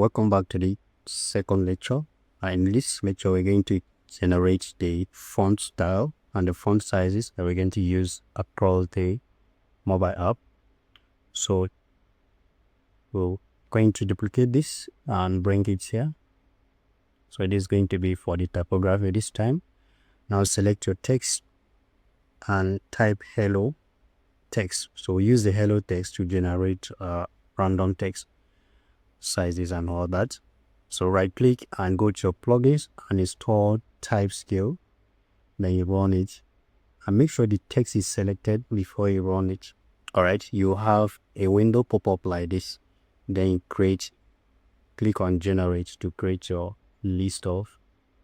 Welcome back to the second lecture. In this lecture, we're going to generate the font style and the font sizes that we're going to use across the mobile app. So we're going to duplicate this and bring it here. So it is going to be for the typography this time. Now select your text and type hello text. So we use the hello text to generate random text sizes and all that. So right click and go to your plugins and install typescale. Then you run it and make sure the text is selected before you run it. Alright, you have a window pop up like this. Then you click on generate to create your list of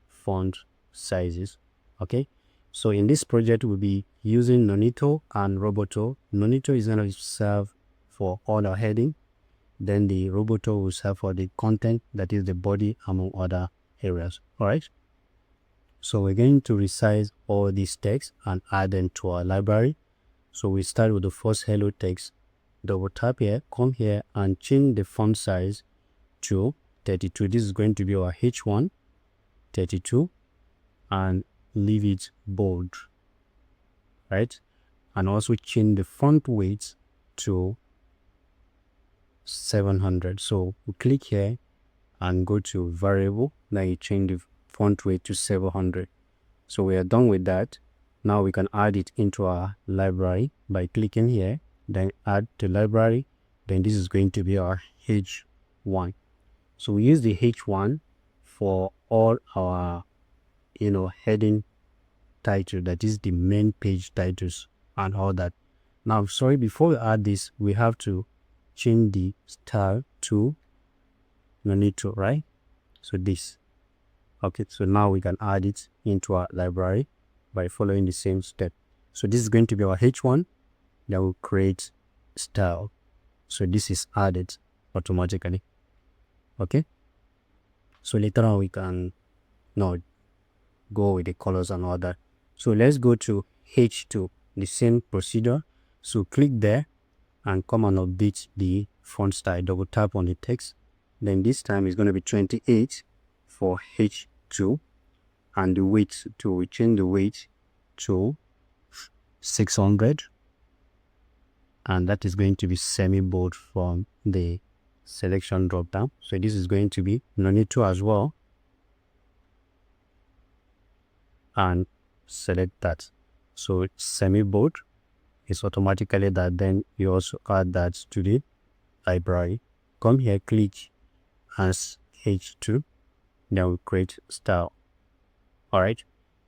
font sizes. Okay, so in this project we'll be using Nonito and Roboto. Nonito is going to serve for all our heading. Then the Roboto will serve for the content, that is the body, among other areas. All right. So we're going to resize all these text and add them to our library. So we start with the first hello text. Double tap here, come here and change the font size to 32. This is going to be our H1, 32, and leave it bold. Right. And also change the font weight to 700. So we click here and go to variable, then you change the font weight to 700. So we are done with that. Now we can add it into our library by clicking here, then add to library. Then this is going to be our H1. So we use the H1 for all our heading title, that is the main page titles and all that. Now sorry, before we add this, we have to change the style to Nonito, right? So this. Okay, so now we can add it into our library by following the same step. So this is going to be our H1. Then we'll create style. So this is added automatically. Okay. So later on we can now go with the colors and all that. So let's go to H2, the same procedure. So click there and come and update the font style. Double tap on the text. Then this time is going to be 28 for H2, and the weight we change the weight to 600, and that is going to be semi bold from the selection drop down. So this is going to be Nonito as well, and select that. So it's semi bold. It's automatically that. Then you also add that to the library. Come here, click as H2, then we create style. All right,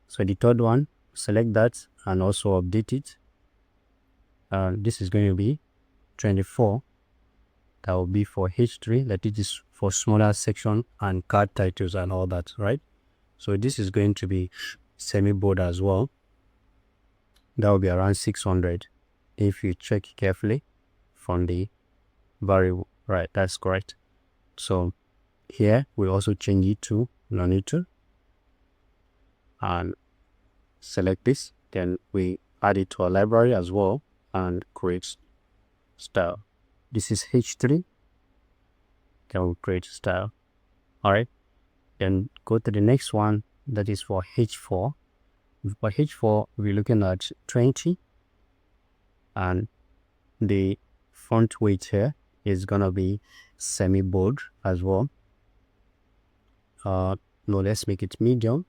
so the third one, select that and also update it. This is going to be 24. That will be for H3, that it is for smaller section and card titles and all that, right? So this is going to be semi bold as well. That will be around 600 if you check carefully from the variable. Right, that's correct. So here we also change it to Nonito and select this. Then we add it to our library as well and create style. This is H3. Then we create style. All right. Then go to the next one, that is for H4. For H4, we're looking at 20, and the font weight here is gonna be semi bold as well. No, let's make it medium.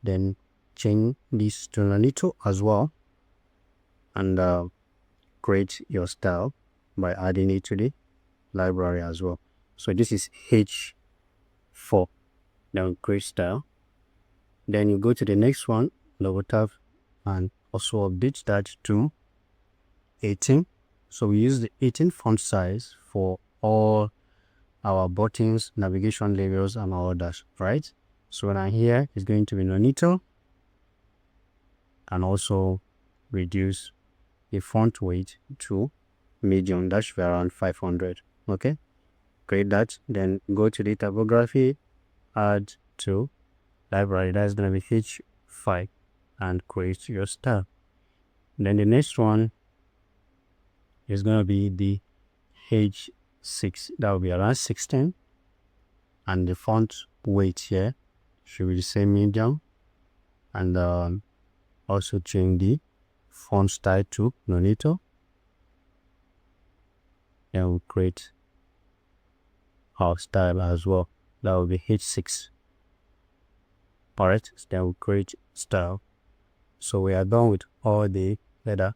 Then change this to Nonito as well, and create your style by adding it to the library as well. So this is H4. Then create style. Then you go to the next one, double tap and also update that to 18. So we use the 18 font size for all our buttons, navigation labels and all that, right? So now here is going to be Nonito, and also reduce the font weight to medium. That should be around 500. Okay, create that. Then go to the typography, add to library. That's going to be H5, and create your style. Then the next one is going to be the H6. That will be around 16. and the font weight here should be the same medium, and also change the font style to Nonito. Then we'll create our style as well. That will be H6. Alright, then we'll create style. So we are done with all the header.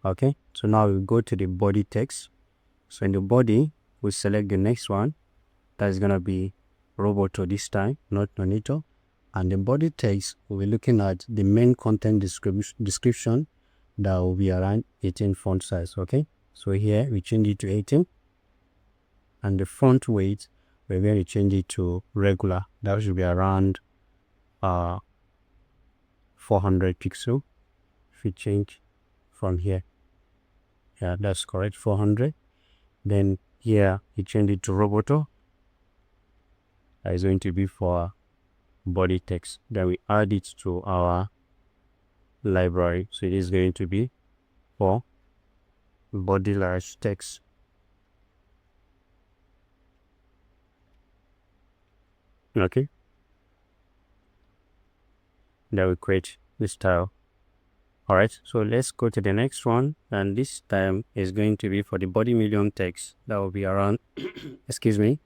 Okay, so now we'll go to the body text. So in the body, we select the next one. That is gonna be Roboto this time, not Nonito. And the body text, we'll be looking at the main content description that will be around 18 font size. Okay, so here we change it to 18, and the font weight we're going to change it to regular. That should be around 400 pixel. If we change from here, yeah, that's correct, 400. Then here we change it to Roboto. That is going to be for body text. Then we add it to our library. So it is going to be for body large text. Okay. Then we create the style. Alright, so let's go to the next one, and this time is going to be for the body medium text. That will be around excuse me,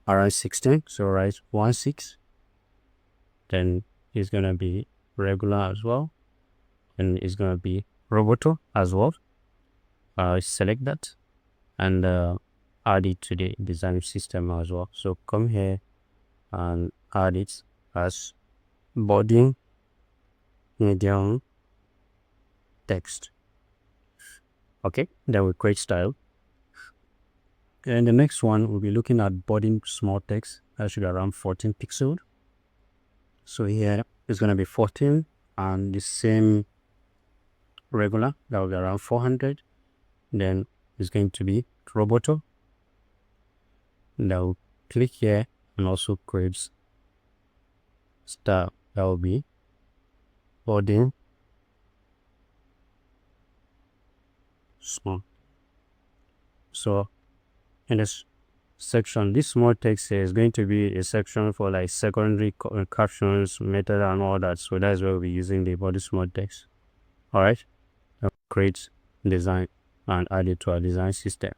around 16. So write 16. Then it's gonna be regular as well, and it's gonna be Roboto as well. Select that and add it to the design system as well. So come here and add it as body medium text. Okay, then we create style. And the next one, we'll be looking at body small text. That should be around 14 pixels. So here it's going to be 14, and the same regular, that will be around 400. Then it's going to be Roboto. Now click here and also create style. That will be body small. So in this section, this small text here is going to be a section for like secondary captions, method, and all that. So that's where we'll be using the body small text. Alright, create design and add it to our design system.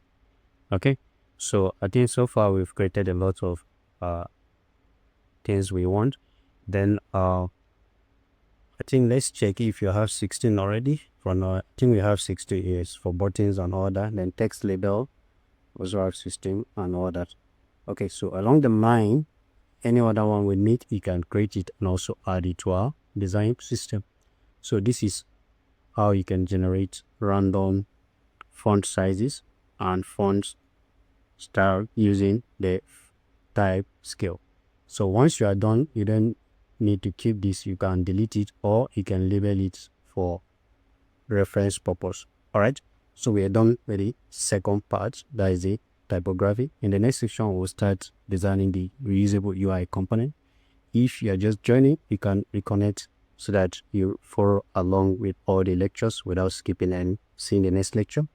Okay, so I think so far we've created a lot of things we want. Then I think let's check if you have 16 already. For now, I think we have 60 here for buttons and all that. Then text label also have 16 and all that. Okay, so along the line, any other one we need, you can create it and also add it to our design system. So this is how you can generate random font sizes and font style using the type scale. So once you are done, you don't need to keep this. You can delete it, or you can label it for reference purpose. All right, so we are done with the second part, that is the typography. In the next section, we'll start designing the reusable UI component. If you are just joining, you can reconnect so that you follow along with all the lectures without skipping and seeing the next lecture.